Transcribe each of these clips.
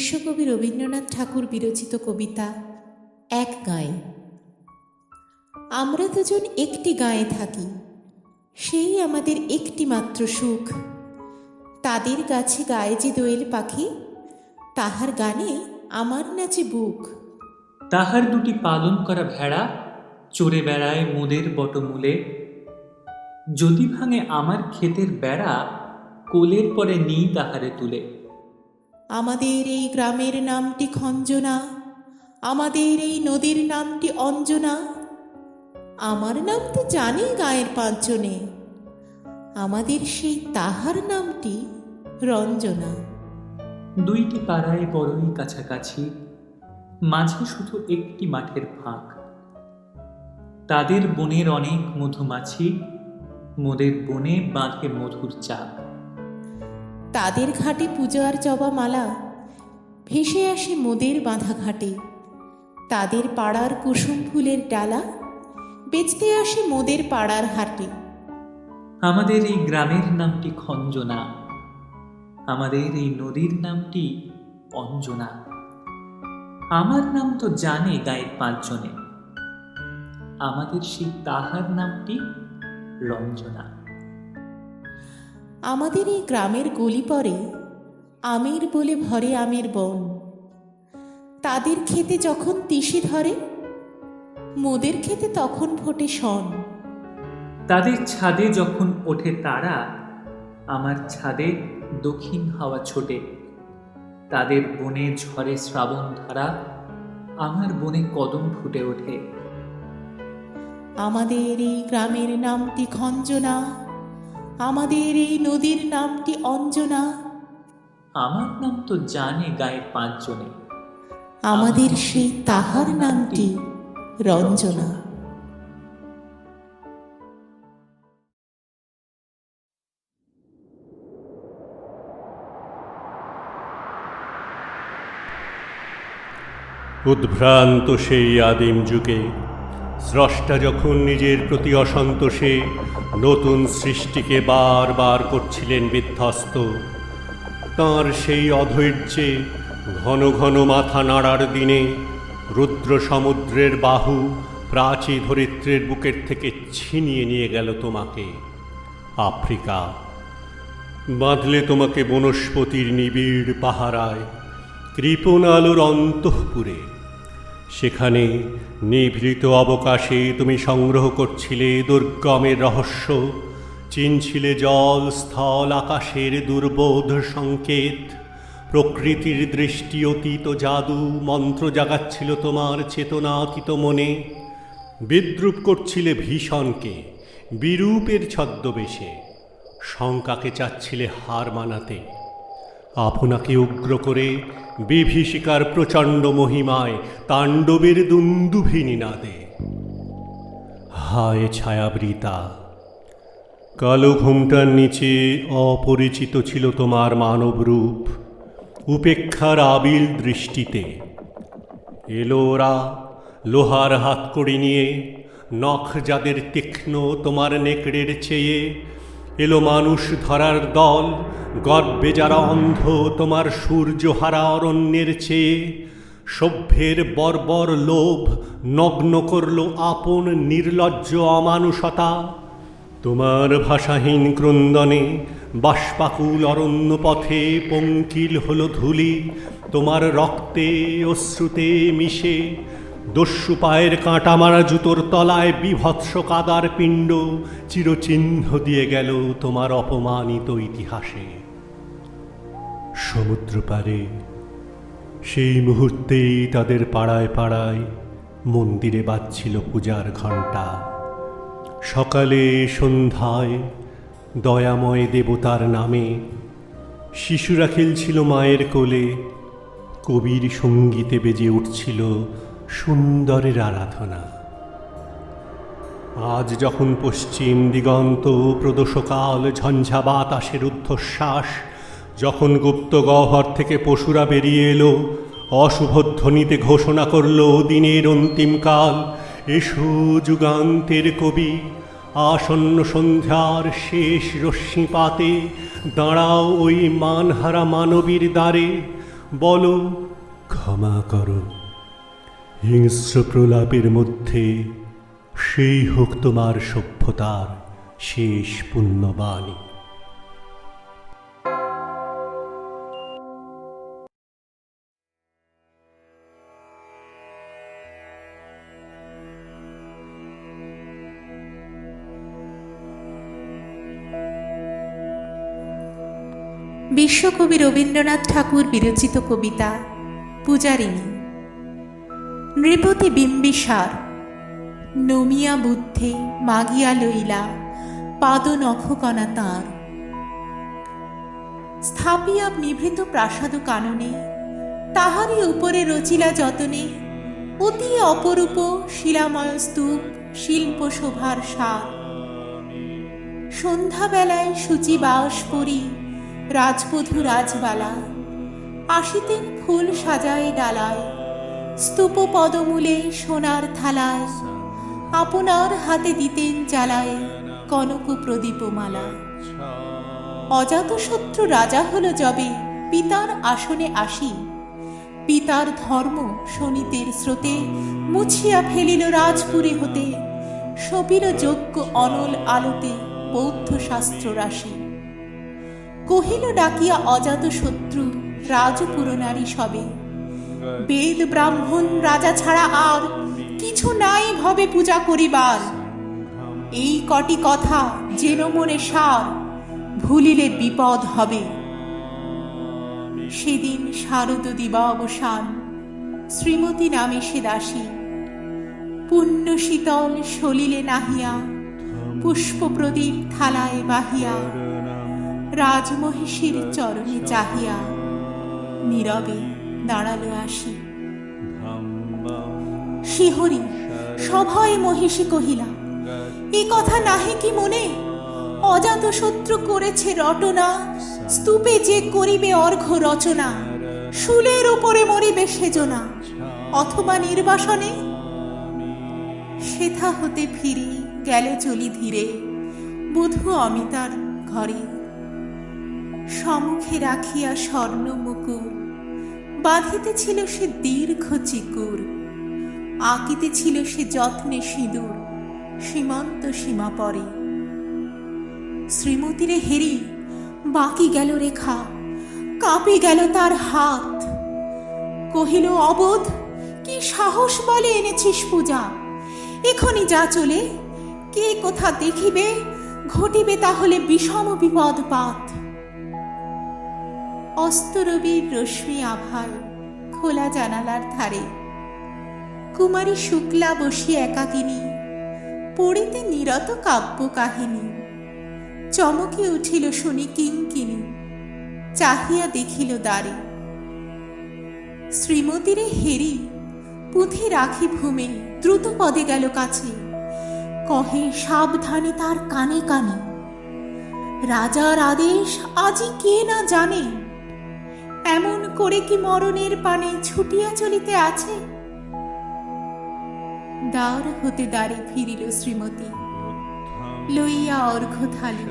বিশ্বকবি রবীন্দ্রনাথ ঠাকুর বিরচিত কবিতা এক গাঁয়ে। আমরা দুজন একটি গাঁয়ে থাকি, সেই আমাদের একটি মাত্র সুখ। তাদের গাছে গায়ে যে দোয়েল পাখি, তাহার গানে আমার নাচে বুক। তাহার দুটি পালন করা ভেড়া চড়ে বেড়ায় মোদের বটমূলে। যদি ভাঙে আমার ক্ষেতের বেড়া, কোলের পরে নিই তাহারে তুলে। আমাদের এই গ্রামের নামটি খঞ্জনা, আমাদের এই নদীর নামটি অঞ্জনা। আমার নাম তো জানি গায়ের পাঁচজনে, আমাদের সেই তাহার নামটি রঞ্জনা। দুইটি পাড়ায় বড়ই কাছাকাছি, মাঝে শুধু একটি মাঠের ফাঁক। তাদের বনের অনেক মধুমাছি, মোদের বনে বাঁধে মধুর চাক। তাদের ঘাটে পূজার জবা মালা ভেসে আসে মোদের বাঁধা ঘাটে। তাদের পাড়ার কুসুম ফুলের ডালা বেচতে আসে মোদের পাড়ার হাটে। আমাদের এই গ্রামের নামটি খঞ্জনা, আমাদের এই নদীর নামটি অঞ্জনা। আমার নাম তো জানে গায়ের পাঁচজনে, আমাদের সেই তাহার নামটি রঞ্জনা। আমাদের এই গ্রামের গলি পরে আমের বলে ভরে আমের বন। তাদের খেতে যখন তিসি ধরে, মোদের খেতে তখন ফোটে শন। তাদের ছাদে যখন ওঠে তারা, আমার ছাদে দক্ষিণ হাওয়া ছোটে। তাদের বনে ঝরে শ্রাবণ ধারা, আমার বনে কদম ফুটে ওঠে। আমাদের এই গ্রামের নামটি খঞ্জনা, আমাদের এই নদীর নামটি অঞ্জনা। আমার নাম তো জানে গায়ের পাঁচজনে, আমাদের সেই তাহার নামটি রঞ্জনা। উদ্ভ্রান্ত সেই আদিম যুগে স্রষ্টা যখন নিজের প্রতি অসন্তোষে নতুন সৃষ্টিকে বারবার করছিলেন বিধ্বস্ত, তাঁর সেই অধৈর্যে ঘন ঘন মাথা নাড়ার দিনে রুদ্র সমুদ্রের বাহু প্রাচী ধরিত্রের বুকের থেকে ছিনিয়ে নিয়ে গেল তোমাকে আফ্রিকা। বাঁধলে তোমাকে বনস্পতির নিবিড় পাহারায়, কৃপণ আলোর অন্তঃপুরে। সেখানে নিভৃত অবকাশে তুমি সংগ্রহ করছিলে দুর্গমের রহস্য, চিনছিলে জল স্থল আকাশের দুর্বোধ সংকেত। প্রকৃতির দৃষ্টি অতীত জাদু মন্ত্র জাগাচ্ছিল তোমার চেতনাতীত মনে। বিদ্রূপ করছিলে ভীষণকে বিরূপের ছদ্মবেশে, শঙ্কাকে চাচ্ছিলে হার মানাতে। আপনাকে উগ্র করে বিভীষিকার প্রচণ্ড মহিমায় তাণ্ডবের দুন্দুভিনী নাদে। হায় ছায়াবৃতা, কালো ঘুমটার নিচে অপরিচিত ছিল তোমার মানব রূপ। উপেক্ষার আবিল দৃষ্টিতে এলো ওরা লোহার হাতকড়ি নিয়ে, নখ যাদের তীক্ষ্ণ তোমার নেকড়ের চেয়ে। এলো মানুষ ধরার দল, গর্বে যারা অন্ধ তোমার সূর্যহারা অরণ্যের চেয়ে। সভ্যের বর্বর লোভ নগ্ন করল আপন নির্লজ্জ অমানুষতা। তোমার ভাষাহীন ক্রন্দনে বাষ্পাকুল অরণ্য পথে পঙ্কিল হলো ধূলি তোমার রক্তে অশ্রুতে মিশে। দস্যু পায়ের কাঁটা মারা জুতোর তলায় বিভৎস কাদার পিণ্ড চিরচিহ্ন দিয়ে গেল তোমার অপমানিত ইতিহাসে। সমুদ্র পারে সেই মুহূর্তেই তাদের পাড়ায় পাড়ায় মন্দিরে বাজছিল পূজার ঘণ্টা। সকালে সন্ধ্যায় দয়াময় দেবতার নামে শিশুরা খেলছিল মায়ের কোলে। কবির সঙ্গীতে বেজে উঠছিল সুন্দরের আরাধনা। আজ যখন পশ্চিম দিগন্ত প্রদোষকাল ঝঞ্ঝা বাতাসের ঊর্ধ্বশ্বাস, যখন গুপ্ত গহ্বর থেকে পশুরা বেরিয়ে এলো, অশুভ ধ্বনিতে ঘোষণা করল দিনের অন্তিমকাল। এসো যুগান্তের কবি, আসন্ন সন্ধ্যার শেষ রশ্মিপাতে দাঁড়াও ওই মানহারা মানবীর দ্বারে। বলো, ক্ষমা করো। হিংস্র প্রলাপের মধ্যে সেই হোক তোমার সভ্যতার শেষ পুণ্যবাণী। বিশ্বকবি রবীন্দ্রনাথ ঠাকুর বিরচিত কবিতা পূজারিণী। নৃপতি বিম্বিসার নমিয়া বুদ্ধে মাগিয়া লইলা পাদ নখকণা তাঁর। স্থাপিয়া নিভৃত প্রাসাদ কাননে তাহারই উপরে রচিলা যতনে অতি অপরূপ শিলাময় স্তূপ শিল্প শোভার সার। সন্ধ্যাবেলায় সূচি বাস পরি রাজবধূ রাজবালা আসিতেন ফুল সাজায় ডালায় স্তূপ পদমূলে সোনার থালায় আপনার হাতে দিতেন জ্বালায় কনক প্রদীপমালা। অজাতশত্রু রাজা হল যবে পিতার আসনে আসি পিতার ধর্ম শোনিতের স্রোতে মুছিয়া ফেলিল রাজপুরী হতে সপিল যজ্ঞ অনল আলোতে বৌদ্ধ শাস্ত্র রাশি। কহিল ডাকিয়া অজাতশত্রু রাজপুরনারী সবে বেদ ব্রাহ্মণ রাজা ছাড়া আর কিছু নাই ভবে পূজা করিবার। এই কটি কথা যেন মনে সার ভুলিলে বিপদ হবে। সেদিন শারদ দিবা অবসান শ্রীমতী নামে সে দাসী পুণ্য শীতল সলিলে নাহিয়া পুষ্প প্রদীপ থালায় বাহিয়া রাজমহিষীর চরণে চাহিয়া নীরবে দাঁড়ালো আসি। শিহরি সভয়ে মহিষী কহিলা এ কথা নাহি কি মনে অজাতশত্রু করেছে রটনা স্তূপে যে করিবে অর্ঘ্য রচনা শুলের উপরে মরিবে সেজনা অথবা নির্বাসনে। সেথা হতে ফিরি গেল চলি ধীরে বধূ অমিতার ঘরে সম্মুখে রাখিয়া স্বর্ণ মুকুর বাঁধিতেছিল সে দীর্ঘ চিকুর আঁকিতেছিল সে যত্নে সিঁদুর সীমান্ত সীমা পরে। শ্রীমতীরে হেরি বাকি গেল রেখা কাঁপে গেল তার হাত কহিল অবোধ কি সাহস বলে এনেছিস পূজা এখনই যা চলে কে কোথা দেখিবে ঘটিবে তাহলে বিষম বিপদপাত। অস্তরবীর রশ্মি আভায় খোলা জানালার ধারে কুমারী শুক্লা বসি একাকিনী পড়িতে নিরত কাব্য কাহিনী। চমকে উঠিল শুনি কিঙ্কিনী চাহিয়া দেখিল দ্বারে শ্রীমতীরে হেরি পুঁথি রাখি ভূমে দ্রুত পদে গেল কাছে কহে সাবধানে তার কানে কানে রাজার আদেশ আজি কে না জানে এমন করে কি মরণের পানে ছুটিয়া চলিতে আছে। দ্বার হতে দ্বারে ফিরিল শ্রীমতী লইয়া অর্ঘ্য থালি।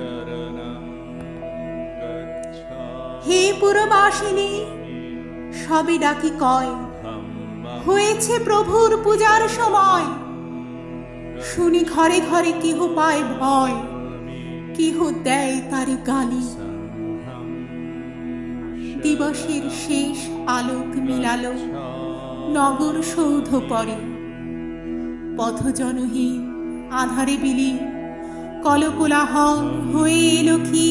হে পুরবাসিনী সবে ডাকি কয় হয়েছে প্রভুর পূজার সময় শুনি ঘরে ঘরে কেহ পায় ভয় কেহ দেয় তারে গালি। দিবসের শেষ আলোক মিলালো নগর সৌধ পরে পথজনহীন আধারে বিলীন কলকোলাহল হয়ে এলো কি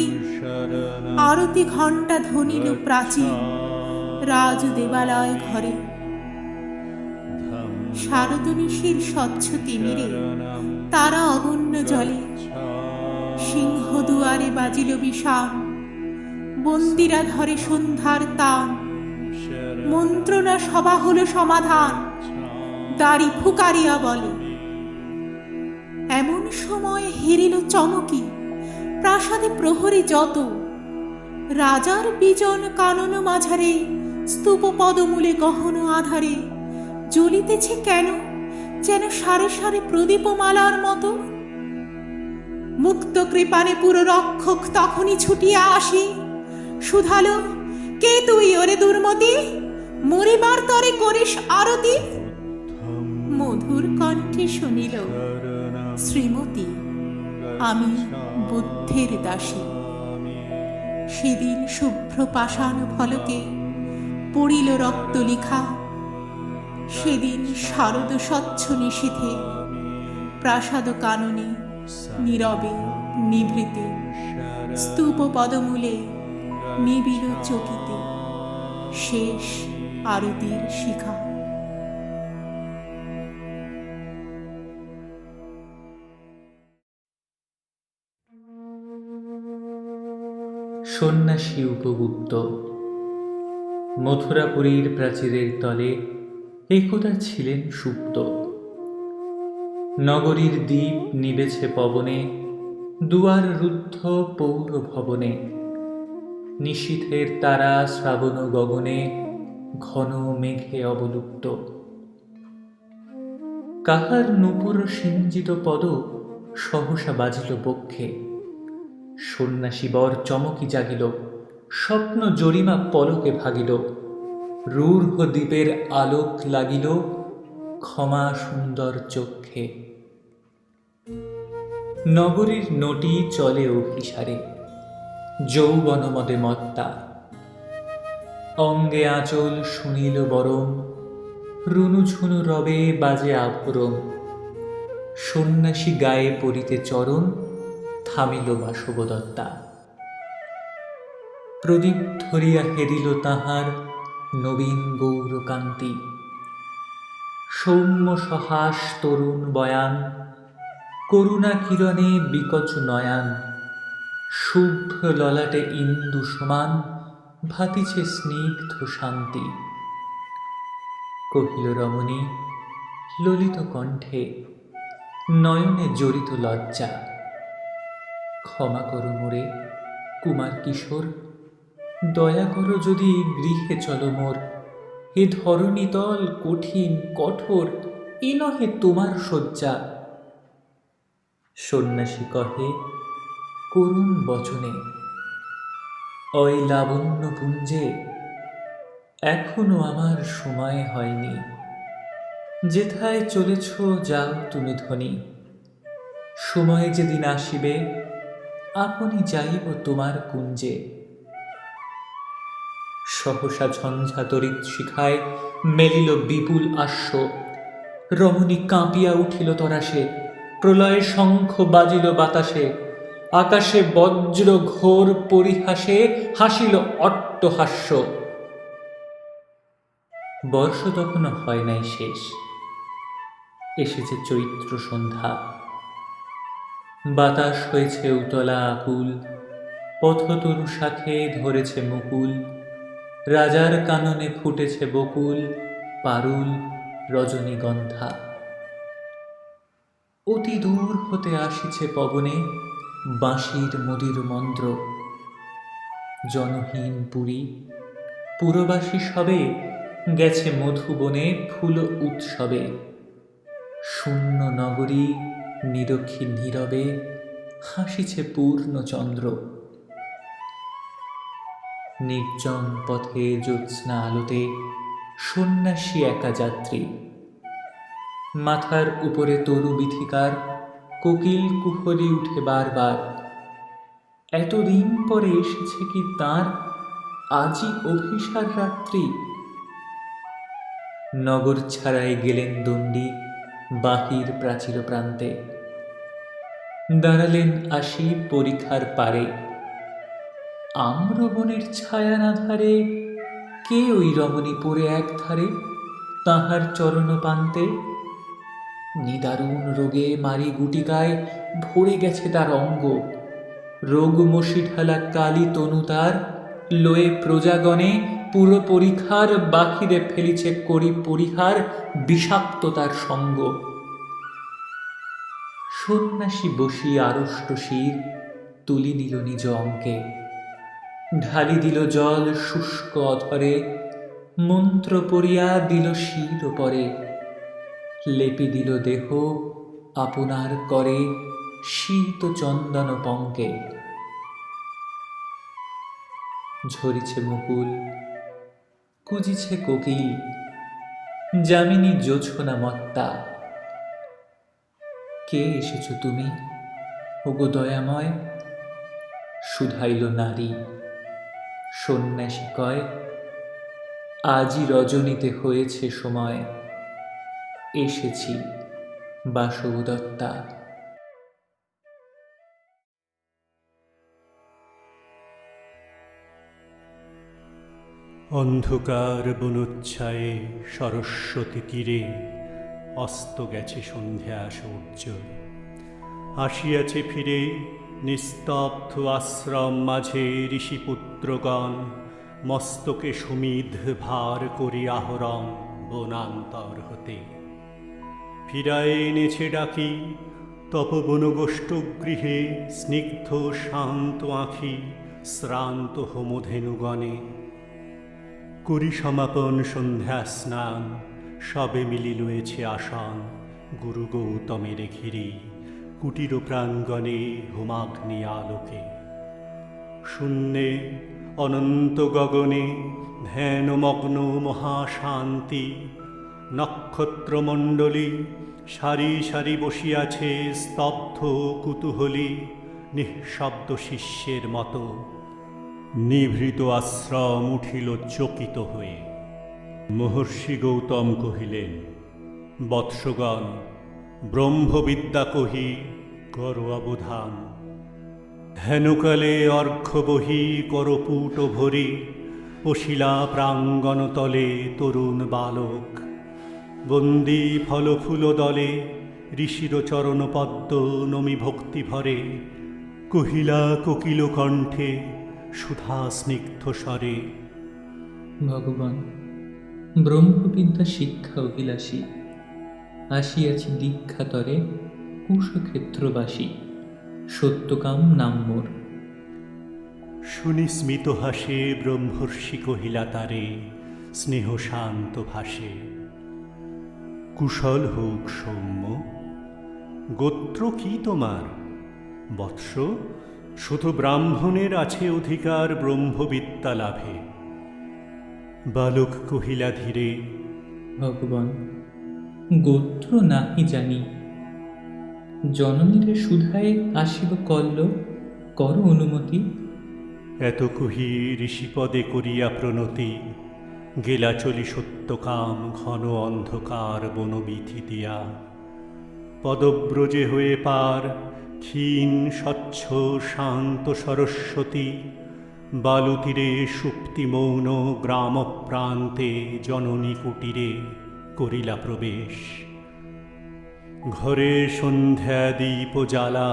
আরতি ঘণ্টা ধ্বনিল প্রাচীন রাজ দেবালয় ঘরে। শারদনিশীর স্বচ্ছ তিমিরে তারা অগণ্য জলে সিংহ দুয়ারে বাজিল বিষাণ বন্দিরা ধরে সন্ধ্যার তান মন্ত্রণা সভা হলো সমাধান দাড়ি ফুকারিয়া বলে। এমন সময় হেরিল চমকি প্রাসাদে প্রহরী যত রাজার বিজন কানন মাঝারে স্তূপ পদমূলে গহন আধারে জ্বলিতেছে কেন যেন সারে সারে প্রদীপমালার মতো। মুক্ত কৃপানে পুরো রক্ষক তখনই ছুটিয়া আসি শুধালো কে তুই ওরে দুর্মতি মরিবার তরে করিস আরতি। মধুর কণ্ঠে শুনিল, শ্রীমতী আমি বুদ্ধের দাসী। সেদিন শুভ্র পাষাণ ফলকে পড়িল রক্ত লিখা। সেদিন শারদ স্বচ্ছ নিশীথে প্রাসাদ কাননে নীরবে নিভৃতে স্তূপ পদমূলে নিবিল চকিতে শেষ আরতির শিখা। সন্ন্যাসী উপগুপ্ত। মথুরাপুরীর প্রাচীরের তলে একদা ছিলেন সুপ্ত। নগরীর দ্বীপ নিবেছে পবনে, দুয়ার রুদ্ধ পৌর ভবনে। নিশীথের তারা শ্রাবণ গগনে ঘন মেঘে অবলুপ্ত। কাহার নূপুর সিঞ্জিত পদ সহসা বাজিল বক্ষে। সন্ন্যাসী বর চমকি জাগিল, স্বপ্ন জরিমা পলকে ভাগিল। রূঢ় দ্বীপের আলোক লাগিল ক্ষমা সুন্দর চক্ষে। নগরীর নটি চলে অভিসারে, যৌবন মদে মত্তা। অঙ্গে আঁচল শুনিল বরম, রুনুঝুনু রবে বাজে আভরণ। সন্ন্যাসী গায়ে পড়িতে চরণ, থামিল বাসবদত্তা। প্রদীপ ধরিয়া হেরিল তাহার নবীন গৌরকান্তি। সৌম্য সহাস তরুণ বয়ান, করুণা কিরণে বিকচ নয়ান। শুভ্র ললাটে ইন্দু সমান, ভাতিছে স্নিগ্ধ শান্তি। কহিল রমণী ললিত কণ্ঠে, নয়নে জড়িত লজ্জা। ক্ষমা করো মোরে কুমার কিশোর, দয়া করো যদি গৃহে চলো মোর। এ ধরণীতল কঠিন কঠোর, এ নহে তোমার শয্যা। সন্ন্যাসী কহে করুণ বচনে, ওই লাবণ্য পুঞ্জে এখনো আমার সময় হয়নি। যেথায় চলেছ যাও তুমি ধ্বনি, সময় যেদিন আসিবে আপনি যাইব তোমার কুঞ্জে। সহসা ঝঞ্ঝা তড়িৎ শিখায় মেলিল বিপুল আশ্ব। রমণী কাঁপিয়া উঠিল তরাসে, প্রলয় শঙ্খ বাজিল বাতাসে। আকাশে বজ্র ঘোর পরিহাসে হাসিল অট্টহাস্য। বর্ষ তখনও হয় নাই শেষ, এসেছে চৈত্র সন্ধ্যা। বাতাস হয়েছে উতলা আকুল, পথতরু শাখে ধরেছে মুকুল। রাজার কাননে ফুটেছে বকুল, পারুল রজনীগন্ধা। অতি দূর হতে আসিছে পবনে বাঁশির মদির মন্ত্র। জনহীন পুরী পুরবাসী সবে গেছে মধুবনে ফুল উৎসবে। শূন্য নগরী নিরক্ষী নীরবে হাসিছে পূর্ণচন্দ্র। নির্জন পথে জ্যোৎস্না আলোতে সন্ন্যাসী একা যাত্রী। মাথার উপরে তরু বিথিকার, কোকিল কুহরি উঠে বারবার। এতদিন পরে এসেছে কি তাঁর আজই অভিসার রাত্রি। নগর ছাড়াই গেলেন দণ্ডী বাহির প্রাচীর প্রান্তে। দাঁড়ালেন আসি পরিখার পারে। আম্রবনের ছায়ার আধারে কে ওই রমণী পড়ে এক ধারে তাহার চরণ পান্তে। নিদারুণ রোগে মারি গুটিকায় ভরে গেছে তার অঙ্গ। রোগ মশি ঢালা কালী তনু তার, লয়ে প্রজাগণে পুরো পরিখার বাহিরে ফেলিছে করি পরিহার বিষাক্ত তার সঙ্গ। সন্ন্যাসী বসি আড়ষ্ট শির তুলি নিল নিজ অঙ্কে। ঢালি দিল জল শুষ্ক অধরে, মন্ত্র পড়িয়া দিল শির পরে। লেপি দিল দেহ আপনার করে শীত চন্দন পঙ্কে। ঝরিছে মুকুল কুজিছে কোকিল, যামিনী জোছনা মত্তা। কে এসেছ তুমি, ওগো দয়াময়? শুধাইল নারী, সন্ন্যাসী কয়, আজই রজনীতে হয়েছে সময়, এসেছি বাসবদত্তা। অন্ধকার বনোচ্ছায়ে সরস্বতী তীরে অস্ত গেছে সন্ধ্যা সূর্য। আসিয়াছে ফিরে নিস্তব্ধ আশ্রম মাঝে ঋষিপুত্রগণ, মস্তকে সুমিধ ভার করি আহরণ বনান্তর হতে। ফিরায় এনেছে ডাকি তপবনগোষ্ঠ গৃহে, স্নিগ্ধ শান্ত আঁখি শ্রান্ত হোমধেনুগণে। করি সমাপন সন্ধ্যা স্নান, সবে মিলি লয়েছে আসন গুরু গৌতমের ঘিরি, কুটির প্রাঙ্গণে হোমাগ্নি আলোকে। শূন্যে অনন্ত গগনে ধ্যানমগ্ন মহাশান্তি, নক্ষত্রমণ্ডলী সারি সারি বসিয়াছে স্তব্ধ কুতূহলী, নিঃশব্দ শিষ্যের মতো। নিভৃত আশ্রম উঠিল চকিত হয়ে। মহর্ষি গৌতম কহিলেন, বৎসগণ, ব্রহ্মবিদ্যা কহি কর অবধান। হেনকালে অর্ঘ্য বহি করপুট ভরি, পশিলা প্রাঙ্গণ তলে তরুণ বালক। বন্দী ফল ফুল দলে ঋষির চরণ পদ্ম নমি ভক্তি ভরে, কহিলা কোকিল কণ্ঠে সুধা স্নিগ্ধ স্বরে, ভগবান, ব্রহ্মবিদ্যা শিক্ষা অভিলাষী, আসিয়াছি দীক্ষাতরে কুশক্ষেত্রবাসী, সত্যকাম নাম মোর। শুনি স্মিত হাসে ব্রহ্মর্ষি কহিলা তারে, স্নেহ শান্ত ভাসে, কুশল হোক সৌম্য। গোত্র কি তোমার? বৎস, শুধু ব্রাহ্মণের আছে অধিকার ব্রহ্মবিদ্যা লাভে। বালক কহিলা ধীরে, ভগবান, গোত্র নাহি জানি, জননীরে সুধায় আসিব কল্ল, কর অনুমতি। এত কহি ঋষিপদে করিয়া প্রণতি, গেলা চলি সত্যকাম ঘন অন্ধকার বনবীথি দিয়া। পদব্রজে হয়ে পার ক্ষীণ স্বচ্ছ শান্ত সরস্বতী, বালুতীরে সুপ্তি মৌন গ্রাম প্রান্তে জননী কুটিরে করিলা প্রবেশ। ঘরে সন্ধ্যা দীপ জ্বালা,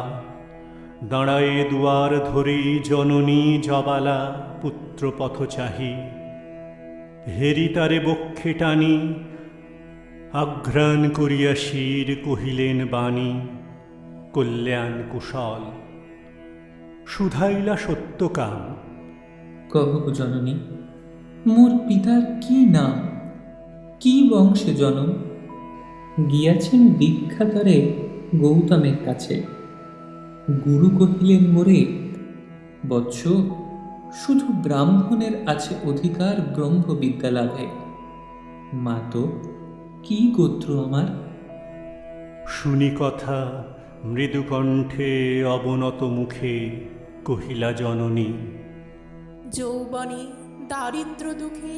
দাঁড়ায়ে দুয়ার ধরি জননী জবালা পুত্র পথ চাহি। হেরি তারে বক্ষে টানি, আঘ্রাণ করিয়া শির কহিলেন বাণী, কল্যাণ কুশল। শুধাইলা সত্যকাম, কহ জননী, মোর পিতার কি নাম, কি বংশে জনম? গিয়াছেন দীক্ষাতরে গৌতমের কাছে, গুরু কহিলেন মোরে, বৎস, শুধু ব্রাহ্মণের আছে অধিকার ব্রহ্মবিদ্যা লাভে। মা তো, কি গোত্র আমার? শুনি কথা মৃদু কণ্ঠে অবনত মুখে কহিলা জননী, যৌবনে দারিদ্র দুঃখে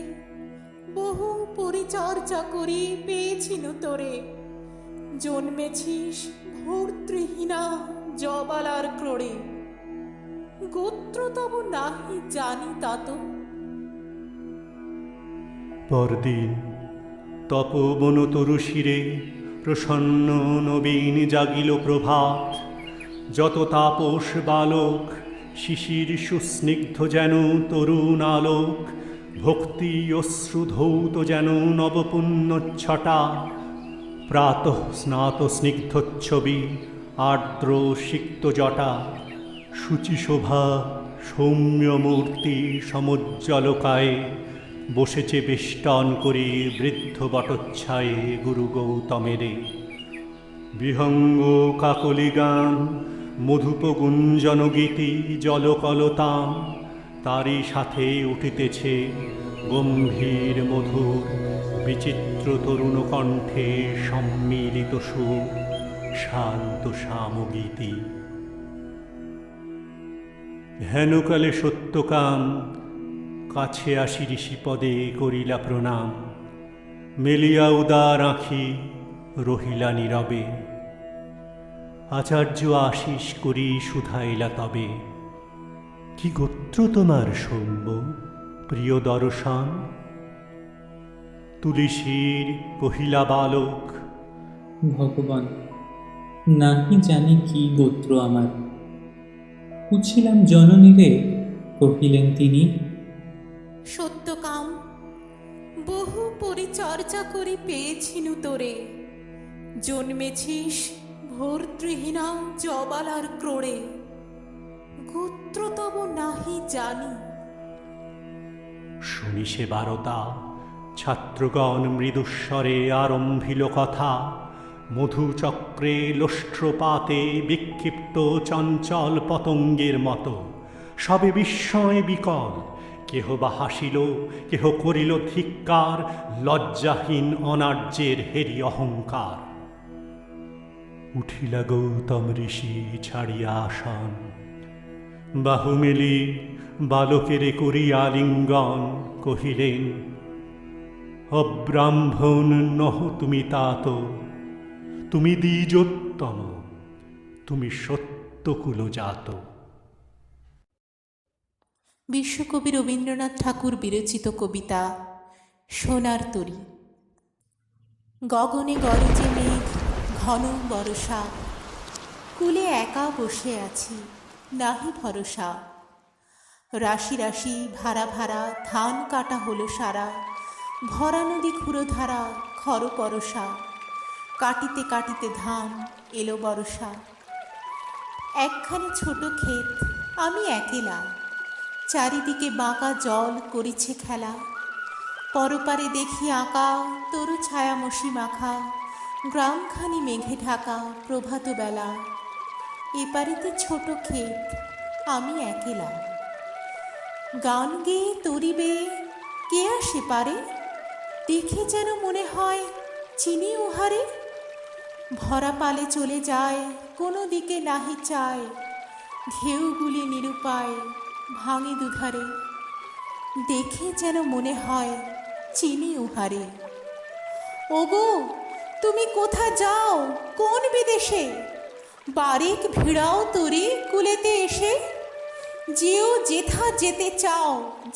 বহু পরিচর্যা করি পেয়েছিল তোরে, জন্মেছিস ভর্তৃহীনা জবালার ক্রোড়ে। গোত্র তব নাহি জানি তাত। পরদিন তপবন তরু শিরে প্রসন্ন নবীন জাগিল প্রভাত। যত তাপস বালক শিশির সুস্নিগ্ধ যেন তরুণ আলোক, ভক্তি অশ্রু ধৌত যেন নবপুণ্যচ্ছটা। প্রাতঃ স্নাত স্নিগ্ধচ্ছবি আর্দ্র সিক্ত জটা, শুচিশোভা সৌম্য মূর্তি সমুজ্জ্বলকায়ে, বসেছে বেষ্টন করি বৃদ্ধ বটচ্ছায়ে গুরু গৌতমেরে। বিহঙ্গ কাকলি গান মধুপ গুঞ্জন গীতি জলকলতাম, তারই সাথে উঠিতেছে গম্ভীর মধুর বিচিত্র তরুণ কণ্ঠে সম্মিলিত সুর, শান্ত সামগীতি। হেনকালে সত্যকাম কাছে আসি ঋষিপদে করিলা প্রণাম, মেলিয়া উদার আঁখি রহিলা নীরবে। আচার্য আশিস করি শুধাইলা তবে, কি গোত্র তোমার সৌম্য প্রিয় দর্শন? তুলসীর কহিলা বালক, ভগবান, নাহি জানি কি গোত্র আমার। পুছিলাম জননীরে, কহিলেন তিনি, সত্যকাম, বহু পরিচর্যা করে পেয়েছিনু তোরে, জন্মেছিস ভর্তৃহীনা জবালার ক্রোড়ে, গোত্র তব নাহি জানি। শুনি সে বারতা, ছাত্রগণ মৃদুস্বরে আরম্ভিল কথা। মধুচক্রে লোষ্ট্রপাতে বিক্ষিপ্ত চঞ্চল পতঙ্গের মতো সবে বিস্ময় বিকল। কেহ বা হাসিল, কেহ করিল ধিক্কার, লজ্জাহীন অনার্যের হেরি অহংকার। উঠিলা গৌতম ঋষি ছাড়িয়া আসন, বাহু মেলি বালকেরে করিয়া লিঙ্গন, কহিলেন, অব্রাহ্মণ নহ তুমি তাত, তুমি দ্বিজোত্তম, তুমি সত্যকুল জাত। বিশ্বকবি রবীন্দ্রনাথ ঠাকুর বিরচিত কবিতা সোনার তরী। গগনে গরজে মেঘ, ঘন বরষা, কুলে একা বসে আছি, নাহি ভরসা। রাশি রাশি ভাড়া ভাড়া ধান কাটা হলো সারা, ভরা নদী ক্ষুরধারা খর পরশা। কাটিতে কাটিতে ধান এলো বরষা। একখানি ছোট ক্ষেত, আমি একেলা, চারিদিকে বাঁকা জল করিছে খেলা। পরপারে দেখি আঁকা তরু ছায়ামসি মাখা, গ্রামখানি মেঘে ঢাকা প্রভাত বেলা। এপারেতে ছোট ক্ষেত, আমি একেলা। গান গেয়ে তরি বেয়ে কে আসে পারে, দেখে যেন মনে হয় চিনি উহারে। ভরা পালে চলে যায়, কোনো দিকে নাহি চায়, ঢেউগুলি নিরুপায় ভাঙে দুধারে। দেখে যেন মনে হয় চিনি উহারে। ওগো, তুমি কোথা যাও কোন বিদেশে, বারেক ভিড়াও তরি কুলেতে এসে। যেও যেথা যেতে চাও,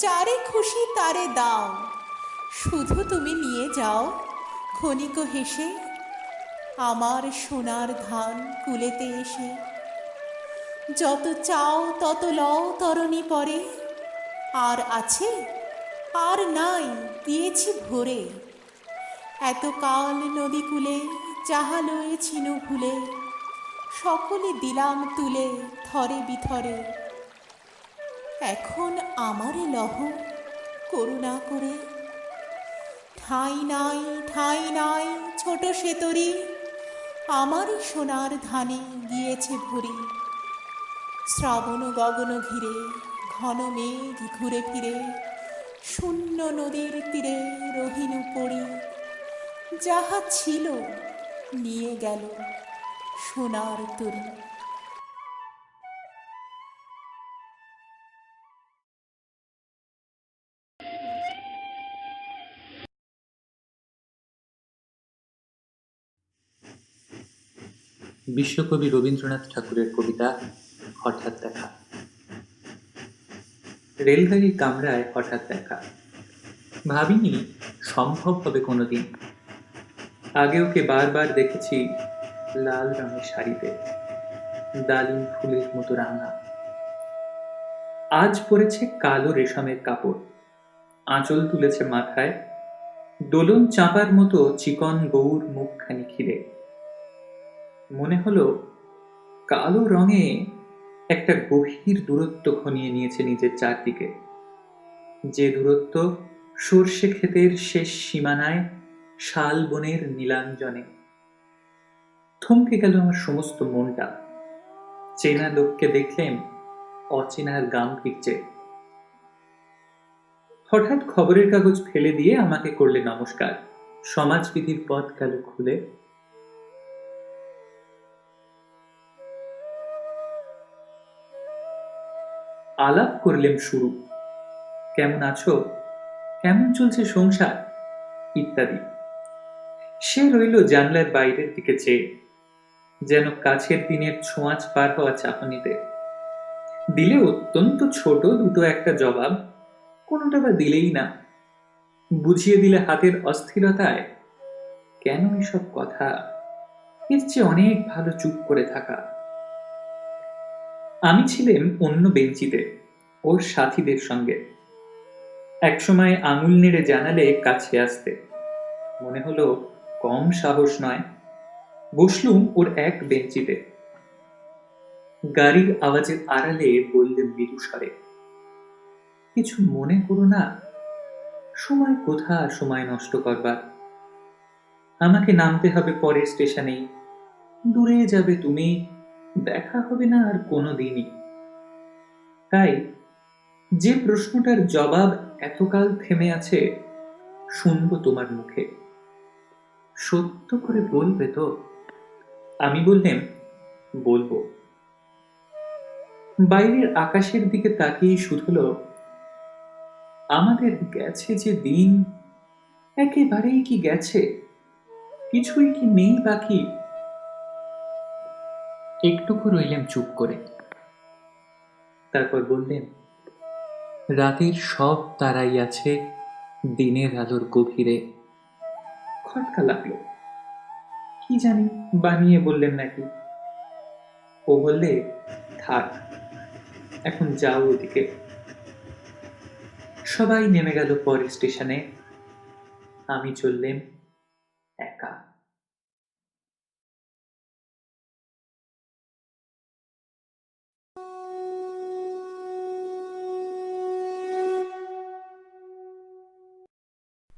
যারে খুশি তারে দাও, শুধু তুমি নিয়ে যাও ক্ষণিক হেসে, আমার সোনার ধান কুলেতে এসে। যত চাও তত লও তরণী পরে, আর আছে আর নাই দিয়েছি ভরে। এত কাল নদী কূলে যাহা লয়েছিনু ভুলে, সকলে দিলাম তুলে থরে বিথরে। এখন আমারে লহ করুণা করে। ঠাঁই নাই ঠাঁই নাই ছোট সেতরি, আমারই সোনার ধানে গিয়েছে ভরি। শ্রাবণ গগন ঘিরে ঘন মেঘ ঘুরে ফিরে, শূন্য নদীর তীরে রহিনু পড়ি। যাহা ছিল নিয়ে গেল সোনার তরী। বিশ্বকবি রবীন্দ্রনাথ ঠাকুরের কবিতা হঠাৎ দেখা। রেলগাড়ির কামরায় হঠাৎ দেখা, ভাবিনি সম্ভব হবে কোনোদিন। আগে ওকে বারবার দেখেছি লাল রঙের শাড়িতে, ডালিম ফুলের মতো রাঙা। আজ পরেছে কালো রেশমের কাপড়, আঁচল তুলেছে মাথায়, দোলন চাঁপার মতো চিকন গৌর মুখখানি ঘিরে। মনে হলো কালো রঙে একটা গভীর দূরত্ব ঘনিয়ে নিয়েছে নিজের চারদিকে, যে দূরত্ব সর্ষে ক্ষেতের শেষ সীমানায় শাল বনের নীলাঞ্জনে। থমকে গেল আমার সমস্ত মনটা। চেনা লোককে দেখলেন অচেনার গাম্ভীর্যে। হঠাৎ খবরের কাগজ ফেলে দিয়ে আমাকে করলে নমস্কার। সমাজবিধির পথ গেল খুলে। আলাপ করলেন শুরু, কেমন আছো, কেমন চলছে সংসার ইত্যাদি। সে রইল জানলার বাইরের দিকে চেয়ে, যেন কাছের দিনের ছোঁয়াচ পার হওয়া চাহনিতে। দিলে অত্যন্ত ছোট দুটো একটা জবাব, কোনোটা বা দিলেই না। বুঝিয়ে দিলে হাতের অস্থিরতায়, কেন এসব কথা, এর চেয়ে অনেক ভালো চুপ করে থাকা। আমি ছিলাম অন্য বেঞ্চিতে ওর সাথীদের সঙ্গে। একসময় আঙুল নেড়ে জানালে কাছে আসতে, মনে হলো কম সাহস নয়। বসলুম ওর এক বেঞ্চিতে। গাড়ির আওয়াজের আড়ালে বললে মৃদু স্বরে, কিছু মনে করো না, সময় কোথা সময় নষ্ট করবার। আমাকে নামতে হবে পরের স্টেশনেই, দূরে যাবে তুমি, দেখা হবে না আর কোনো দিনই। তাই যে প্রশ্নটার জবাব এতকাল থেমে আছে, শুনবো তোমার মুখে, সত্য করে বলবে তো? আমি বললাম, বলবো। বাইরের আকাশের দিকে তাকিয়ে শুধলো, আমাদের গেছে যে দিন, একেবারেই কি গেছে, কিছুই কি নেই বাকি? একটুকু রইলাম চুপ করে। তারপর বললেন, রাতের সব তারাই আছে দিনের আলোর গভীরে। খটকা লাগলো, কি জানি বানিয়ে বললেন নাকি। ও বললে, থাক, এখন যাও ওদিকে। সবাই নেমে গেল পরের স্টেশনে, আমি চললেম একা।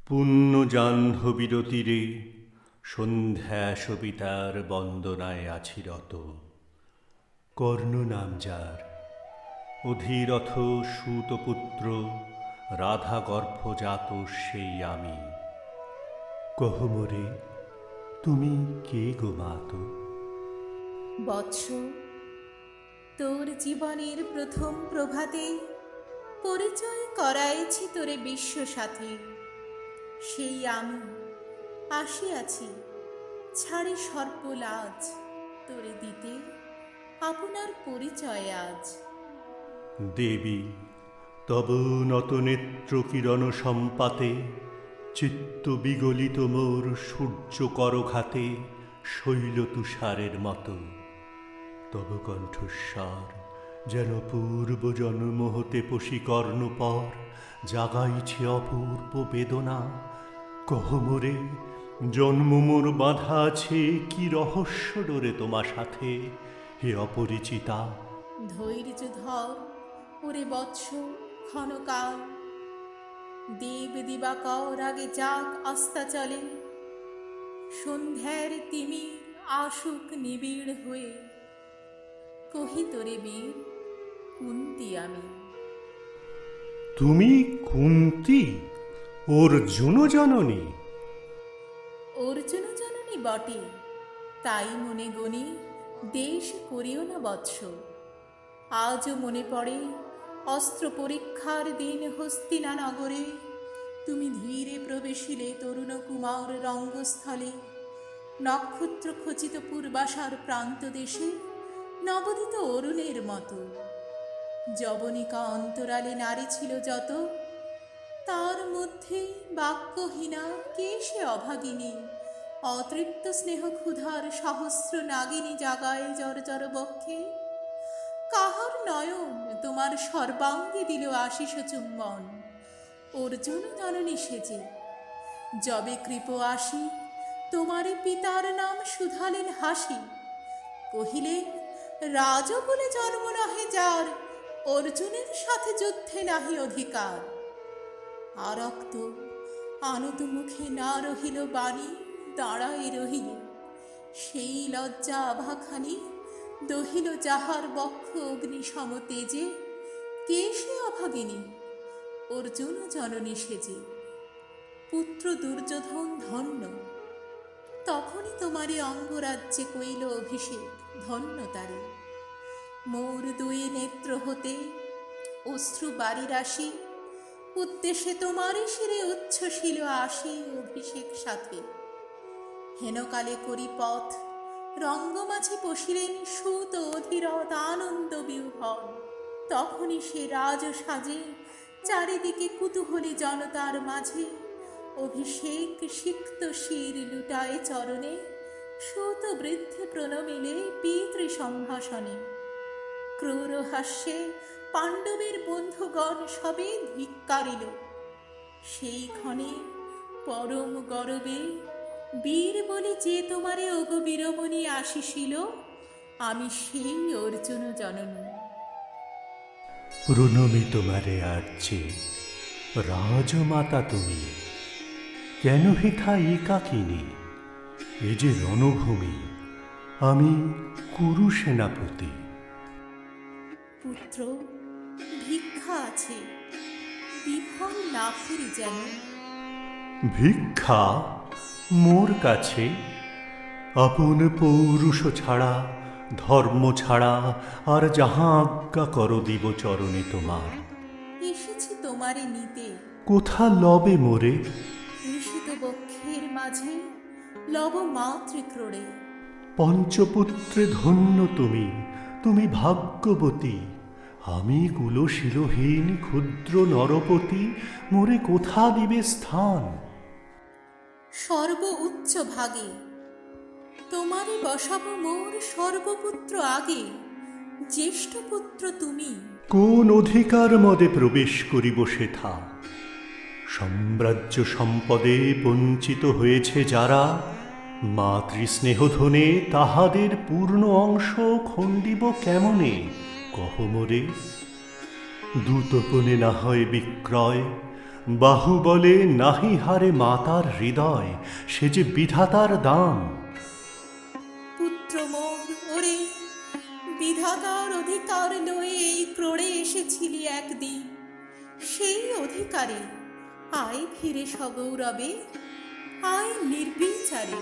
পুণ্য জাহ্নবীর তীরে সন্ধ্যা সবিতার বন্দনায় আছি রত। কর্ণ নাম যার, অধীরথ সুতপুত্র, রাধা গর্ভজাত সেই আমি। কহমরে, তুমি কে গো মাতো? বৎস, তোর জীবনের প্রথম প্রভাতে পরিচয় করাইছি তোরে বিশ্ব সাথে। সেই আমি আসিয়াছি, ছাড়ে সর্পলাজ, তোরে দিতে আপনার পরিচয় আজ। দেবী, তব নত নেত্র কিরণ সম্পাতে, চিত্ত বিগলিত মোর সূর্য করঘাতে শৈল তুষারের মতো। তব কণ্ঠস্বর যেন পূর্ব জন্ম হতে পশিকর্ণ পর জাগাইছে অপূর্ব বেদনা। কহমরে, জন্ম মোর বাঁধা আছে কি রহস্য ডোরে তোমা সাথে, হে অপরিচিতা। ধৈর্য ধর ওরে বৎস ক্ষণকাল, দেব দিবাকর আগে যাক অস্তাচলে। সন্ধ্যার তিমির আসুক নিবিড় হয়ে, কহি তোরে বীর কুন্তি আমি। তুমি কুন্তি, অর্জুন জননী? অর্জুন জননী বটে, তাই মনে গণি দেশ করিও না বৎস। আজও মনে পড়ে অস্ত্র পরীক্ষার দিন হস্তিনা নগরে, তুমি ধীরে প্রবেশিলে তরুণ কুমার রঙ্গস্থলে। নক্ষত্র খচিত পূর্বাশার প্রান্ত দেশে নবদিত অরুণের মতো। যবনিকা অন্তরালে নারী ছিল যত, তার মধ্যে বাক্যহীনা কে সে অভাগিনী। অতৃপ্ত স্নেহ ক্ষুধার সহস্র নাগিনী জাগায় জর্জর বক্ষে। কাহার নয়ন তোমার সর্বাঙ্গে দিল আশিস চুম্বন, অর্জুন জননী সেজে। যবে কৃপ আসি তোমারে পিতার নাম শুধালেন হাসি, কহিলেন রাজকুলে জন্ম নহে যার, অর্জুনের সাথে যুদ্ধে নাহি অধিকার। আরক্ত আনত মুখে না রহিল বাণী, দাঁড়ায় রহিলে সেই লজ্জা আভাখানি। দহিল যাহার বক্ষ অগ্নি সম তেজে, কে সে অভাগিনী? অর্জুন জননী সেজে, পুত্র দুর্যোধন ধন্য। তখনই তোমারই অঙ্গরাজ্যে কইল অভিষেক, ধন্য তারে। মোর দুই নেত্র হতে অশ্রু বাড়ির আসি, উদ্দেশ্যে তোমারই শিরে উচ্ছ্বসিল আসি অভিষেক সাথে। হেনকালে করি পথ রঙ্গমাঝে পশিলেন সুত অধীরত আনন্দ বিহ্বল। তখনই সে রাজ সাজে চারিদিকে কুতূহলী জনতার মাঝে, অভিষেক সিক্ত শির লুটায় চরণে, সুত বৃদ্ধে প্রণমিলে পিতৃ সম্ভাষণে। ক্রূর হাস্যে পাণ্ডবের বন্ধুগণ সবে ধিক্কারিল, সেই ক্ষণে পরম গরবে বীর বলে যে তোমারে ওগো বীরমণি আসিছিল, আমি সেই অর্জুন জননী। প্রণমি তোমারে আর্চে, রাজমাতা তুমি। কেন হেথা একাকিনী? এ যে রণভূমি, আমি কুরু সেনাপতি। পুত্র, ভিক্ষা আছে, বিফল না ফিরি যেন। ভিক্ষা মোর কাছে? আপন পৌরুষ ছাড়া, ধর্ম ছাড়া আর যাহা আজ্ঞা কর দিব চরণে তোমার। এসেছি তোমারে নিতে, কোথা লবে মোরে? নিষিত বক্ষের মাঝে লব মাতৃক্রোড়ে। পঞ্চপুত্রে ধন্য তুমি, তুমি ভাগ্যবতী। আমি কুলশীলহীন ক্ষুদ্র নরপতি, মোরে কোথা দিবে স্থান? সর্ব উচ্চ ভাগে তোমারে বসাবো মোর সর্বপুত্র আগে। জ্যেষ্ঠ পুত্র তুমি, কোন অধিকার মদে প্রবেশ করিব সেথা? সাম্রাজ্য সম্পদে বঞ্চিত হয়েছে যারা, মাতৃস্নেহধনে তাহাদের পূর্ণ অংশ খণ্ডিব কেমনে কহ মোরে? দূতপনে না হয় বিক্রয়, বাহুবলে নাহি হারে মাতার হৃদয়, সে যে বিধাতার দান। পুত্র মোর ওরে, বিধাতার অধিকার লয়ে এই ক্রোড়ে এসেছিলি একদিন। সেই অধিকারে আয় ফিরে সগৌরবে, আয় নির্বিচারে।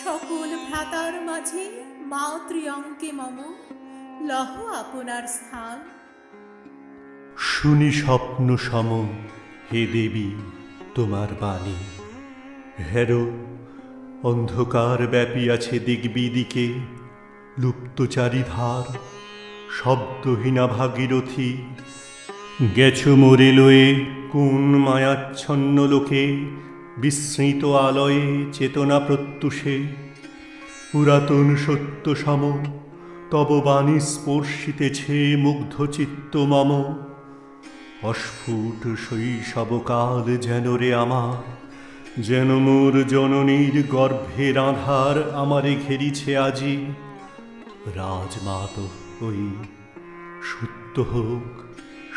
সকল ভ্রাতার মাঝে মাতৃ অঙ্কে মম, লহ আপনার স্থান। শুনি স্বপ্ন সম হে দেবী তোমার বাণী। হেরো, অন্ধকার ব্যাপিয়াছে দিগ্বিদিকে, লুপ্ত চারিধার শব্দহীনা ভাগীরথী। গেছ মোরে লয়ে কোন মায়াচ্ছন্ন লোকে, বিস্মৃত আলয়ে চেতনা প্রত্যুষে। পুরাতন সত্য সম তব বাণী স্পর্শিতেছে মুগ্ধ চিত্ত মম। অস্ফুট শৈশবকাল যেন রে আমার, যেন মোর জননীর গর্ভের আধার আমারে ঘেরিছে আজি। রাজমাত ওই সত্য হোক,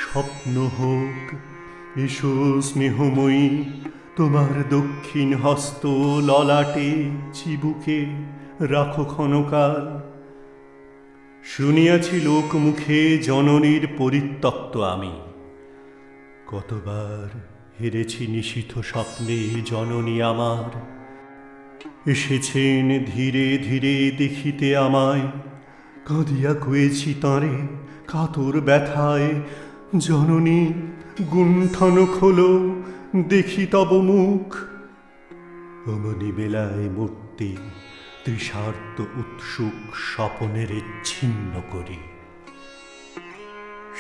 স্বপ্ন হোক, এসো স্নেহময়ী, তোমার দক্ষিণ হস্ত ললাটে চিবুকে রাখো ক্ষণকাল। শুনিয়াছি লোক মুখে জননীর পরিত্যক্ত আমি, কতবার হেরেছি নিশীথ স্বপ্নে জননী আমার। এসেছেন ধীরে ধীরে দেখিতে আমায়, কাঁদিয়া কয়েছি তাঁরে কাতর ব্যথায়, জননী গুণ্ঠন খোলো দেখি তব মুখ। অমনি বেলায় মূর্তি তৃষার্ত উৎসুক স্বপনের ছিন্ন করি।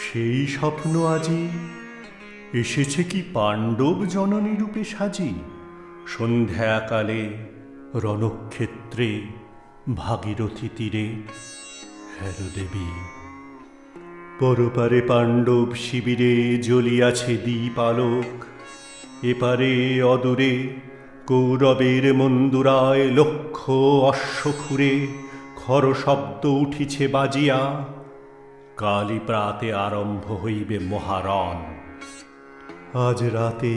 সেই স্বপ্ন আজি এসেছে কি পাণ্ডব জননী রূপে সাজি? সন্ধ্যাকালে রণক্ষেত্রে ভাগীরথী তীরে। হ্যারো দেবী, পরপারে পাণ্ডব শিবিরে জ্বলিয়াছে দ্বীপ আলোক। এপারে অদূরে কৌরবের মন্দুরায় লক্ষ অশ্বক্ষুরে খর শব্দ উঠিছে বাজিয়া। কালী প্রাতে আরম্ভ হইবে মহারণ। আজ রাতে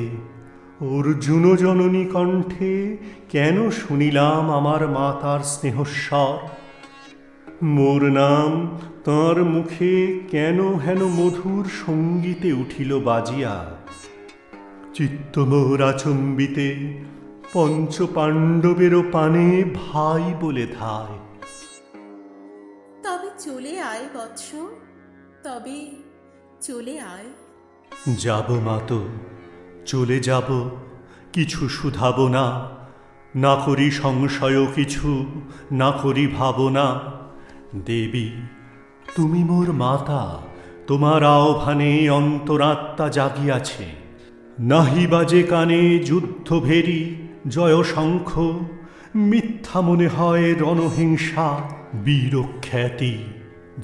অর্জুন জননী কণ্ঠে কেন শুনিলাম আমার মাতার স্নেহস্বর? মোর নাম তাঁর মুখে কেন হেন মধুর সঙ্গীতে উঠিল বাজিয়া? চিত্তমোর আচম্বিতে পঞ্চ পাণ্ডবেরও পানে ভাই বলে ধায়। তবে চলে আয় বৎস, তবে চলে আয়। যাব মাতো, চলে যাব, কিছু শুধাব না, না করি সংশয় কিছু, না করি ভাবনা। দেবী তুমি মোর মাতা, তোমার আহ্বানে অন্তরাত্মা জাগিয়াছে। নাহি বাজে কানে যুদ্ধ ভেরি জয় শঙ্খ, মিথ্যা মনে হয় রণহিংসা বীরখ্যাতি।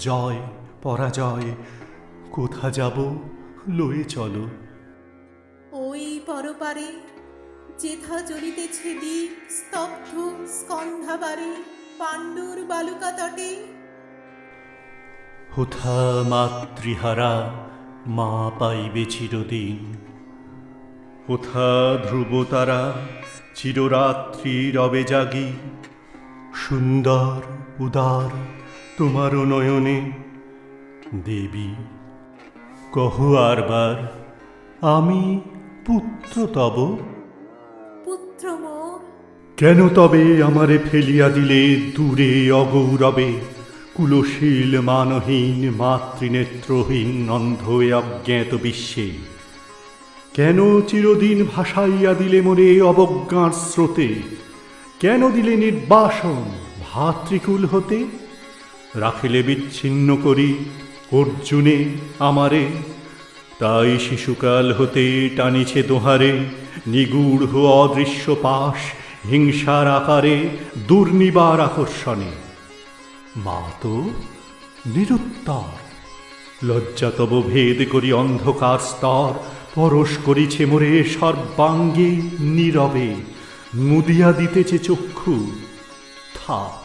জয় পরাজয় কোথা যাব, লয়ে চলো। ওই পরপারে যেথা জ্বলিতেছে দ্বীপ স্তব্ধ স্কন্ধাবারে পাণ্ডুর বালুকা তটে। হোথা মাতৃহারা মা পাইবে চিরদিন, হোথা ধ্রুবতারা চিররাত্রি রবে জাগি। সুন্দর উদার তোমার নয়নে দেবী, কহ আরবার আমি পুত্র তব। পুত্র মোর, কেন তবে আমারে ফেলিয়া দিলে দূরে অগৌরবে, কুলশীল মানহীন মাতৃনেত্রহীন অন্ধ এ অজ্ঞাত বিশ্বে? কেন চিরদিন ভাসাইয়া দিলে মোরে অবজ্ঞার স্রোতে? কেন দিলে নির্বাসন ভাতৃকুল হতে? রাখিলে বিচ্ছিন্ন করি অর্জুনে আমারে, তাই শিশুকাল হতে টানিছে দোহারে নিগূঢ় অদৃশ্য পাশ হিংসার আকারে দুর্নিবার আকর্ষণে। মা তো নিরুত্তর, লজ্জা তব ভেদ করি অন্ধকার স্তর, পরশ করিছে মোরে সর্বাঙ্গে নীরবে, মুদিয়া দিতেছে চক্ষু। থাক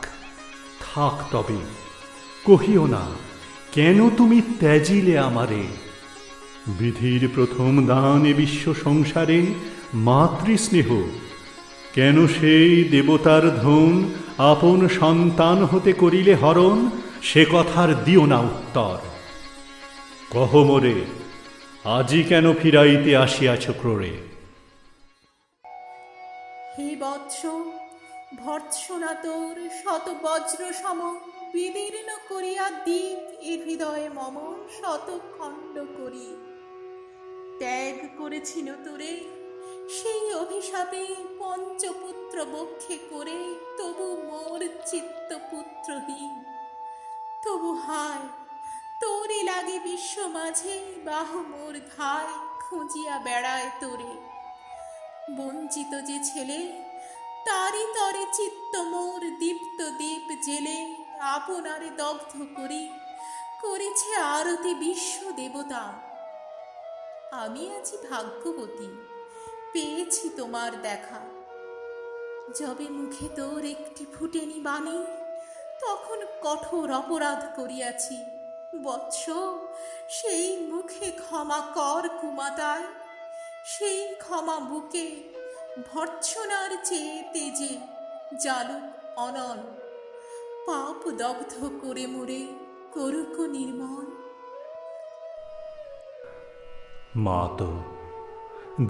থাক তবে, কহিও না কেন তুমি ত্যাজিলে আমারে। বিধির প্রথম দান এ বিশ্ব সংসারে মাতৃস্নেহ, কেন সেই দেবতার ধন আপন সন্তান হতে করিলে হরণ? সে কথার দিও না উত্তর। কহ মোরে আজি কেন ফিরাইতে আসিয়াছ ক্রোড়ে? হে বৎস, ভর্ৎসনা তোর শত বজ্র সম বিদীর্ণ করিয়া দিক এ হৃদয়ে মম শত খণ্ড করি। ত্যাগ করেছিল তোরে সেই অভিশাপে পঞ্চপুত্র বক্ষে করে, তবু মোর চিত্ত পুত্রহীন। তবু হায় তোরে লাগে বিশ্ব মাঝে, বাহ মোর ধায় খুঁজিয়া বেড়ায় তোরে। বঞ্চিত যে ছেলে তারি তরে চিত্ত মোর দীপ্ত দীপ জেলে, আপনারে দগ্ধ করি করেছে আরতি বিশ্ব দেবতা। আমি আছি ভাগ্যবতী, পেয়েছি তোমার দেখা। যবে মুখে তোর একটি ফুটেনি বাণী, তখন কঠোর অপরাধ করিয়াছি। বৎস সেই মুখে ক্ষমা কর কুমাতায়, সেই ক্ষমা বুকে ভর্ৎসনার চেয়ে তেজে জালুক অনল। পাপ দগ্ধ করে মোরে করুক নির্মল। মা তো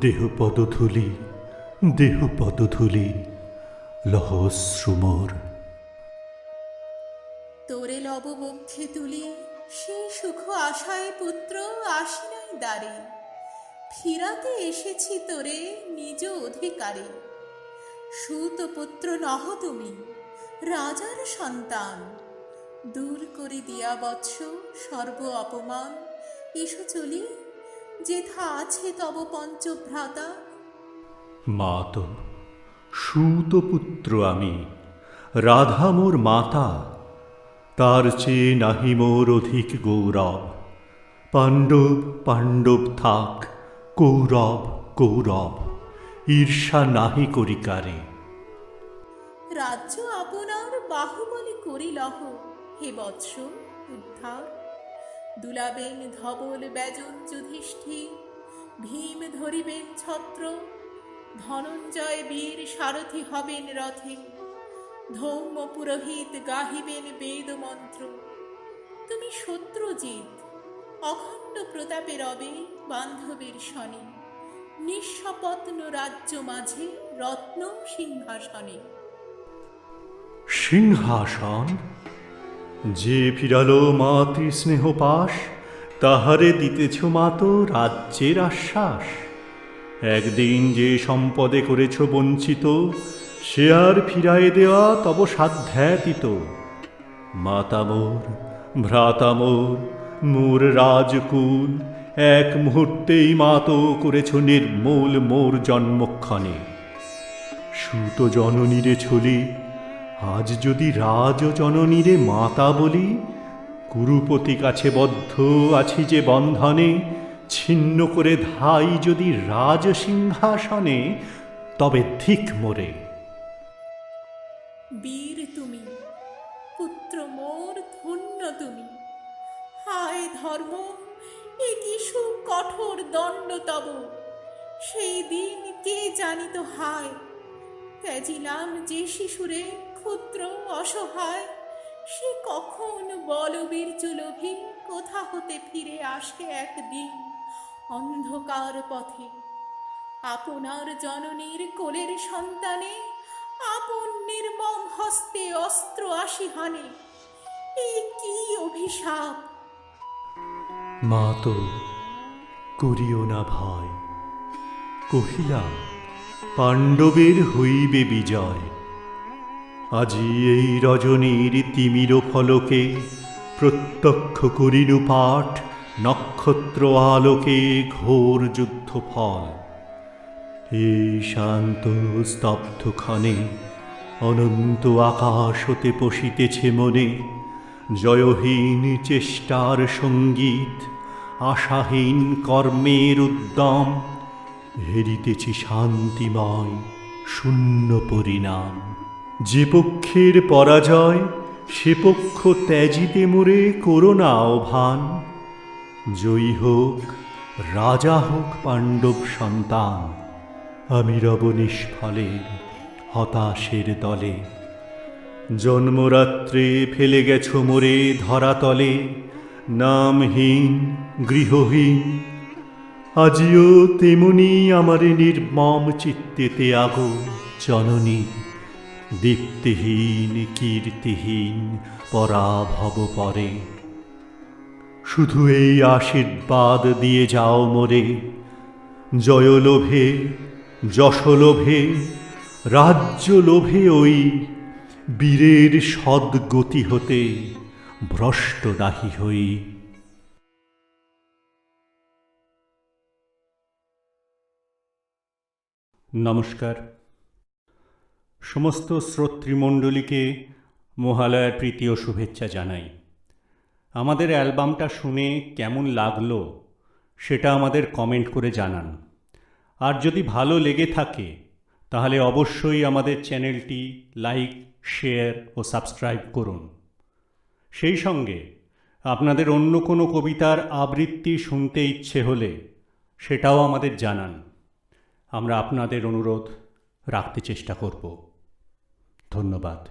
দেহ পদধূলি, দেহ পদধূলি লহশ্রু মোর। তোরে লব বক্ষে তুলি সেই সুখ আশায় পুত্র আসি নাই দ্বারে। ফিরাতে এসেছি তোরে নিজ অধিকারে। সুত পুত্র নহ তুমি, রাজার সন্তান। দূর করে দিয়া বৎস সর্ব অপমান। এসো চলি, যেথা আছে তব পঞ্চভ্রাতা। মা তো সুত পুত্র আমি, রাধা মোর মাতা, তার চেয়ে নাহি মোর অধিক গৌরব। পাণ্ডব পাণ্ডব থাক, কৌরব কৌরব, ঈর্ষা নাহি করি কারে। রাজ্য আপনার বাহুবলে করি লহ, হে বৎস উদ্ধার। দুলাবেন ধবল ব্যজন যুধিষ্ঠির, ভীম ধরিবেন ছত্র, ধনঞ্জয় বীর সারথি হবেন রথে। ধৌম পুরোহিত গাহিবেন বেদ মন্ত্র। তুমি শত্রুজিৎ অখণ্ড প্রতাপে রবে বান্ধবের শনে। নিঃস্বপত্ন রাজ্য মাঝে রত্ন সিংহাসনে। সিংহাসন যে ফিরালো মাতৃস্নেহ পাশ, তাহারে দিতেছ মাতো রাজ্যের আশ্বাস। একদিন যে সম্পদে করেছ বঞ্চিত, সে আর ফিরায়ে দেওয়া তব সাধ্যাতীত। মাতা মোর, ভ্রাতা মোর, মোর রাজকুল, এক মুহূর্তেই মাতো করেছ নির্মূল মোর জন্মক্ষণে। সুত জননীরে ছলি, আজ যদি রাজ জননীরে মাতা বলি, কুরুপতি কাছে বদ্ধ আছি যে বন্ধনে, ছিন্ন করে ধাই যদি রাজ সিংহাসনে, তবে ধিক মোরে। বীর তুমি, পুত্র মোর ধন্য তুমি। হায় ধর্ম, এ কি সুকঠোর দণ্ড তব। সেই দিন কে জানিত হায়, ত্যাজিলাম যে শিশুরে ক্ষুদ্র অসহায়। সে কখন বলবীর চুলভি, কোথা হতে ফিরে আসে একদিন অন্ধকার পথে। আপনার জননীর কোলের সন্তানে, আপন নির্মম হস্তে অস্ত্র আসি হানে। এ কি অভিশাপ! মাতো করিও না ভয়, কহিলাম পাণ্ডবের হইবে বিজয়। আজি এই রজনীর তিমির ফলকে, প্রত্যক্ষ করিনু পাঠ নক্ষত্র আলোকে ঘোর যুদ্ধ ফল। এই শান্ত স্তব্ধ ক্ষণে অনন্ত আকাশ হতে পশিতেছে মনে, জয়হীন চেষ্টার সঙ্গীত, আশাহীন কর্মের উদ্যম। হেরিতেছি শান্তিময় শূন্য পরিণাম। যে পক্ষের পরাজয়, সে পক্ষ ত্যাজিতে মোরে করোনা আহ্বান। জয়ী হোক, রাজা হোক পাণ্ডব সন্তান, আমি রব নিষ্ফলের হতাশের দলে। জন্মরাত্রে ফেলে গেছ মোরে ধরাতলে, নামহীন গৃহহীন। আজিও তেমনি আমারে নির্মম চিত্তেতে আগো জননী। দীপ্তিহীন কীর্তিহীন পরাভব পরে, শুধু এই আশীর্বাদ দিয়ে যাও মোরে। জয়লোভে, যশলোভে, রাজ্য লোভে ওই বীরের সদ্গতি হতে ভ্রষ্ট নাহি হই। নমস্কার। সমস্ত শ্রোতৃমণ্ডলীকে মহালয়ার প্রীতি ও শুভেচ্ছা জানাই। আমাদের অ্যালবামটা শুনে কেমন লাগলো সেটা আমাদের কমেন্ট করে জানান। আর যদি ভালো লেগে থাকে তাহলে অবশ্যই আমাদের চ্যানেলটি লাইক, শেয়ার ও সাবস্ক্রাইব করুন। সেই সঙ্গে আপনাদের অন্য কোনো কবিতার আবৃত্তি শুনতে ইচ্ছে হলে সেটাও আমাদের জানান। আমরা আপনাদের অনুরোধ রাখতে চেষ্টা করব। ধন্যবাদ।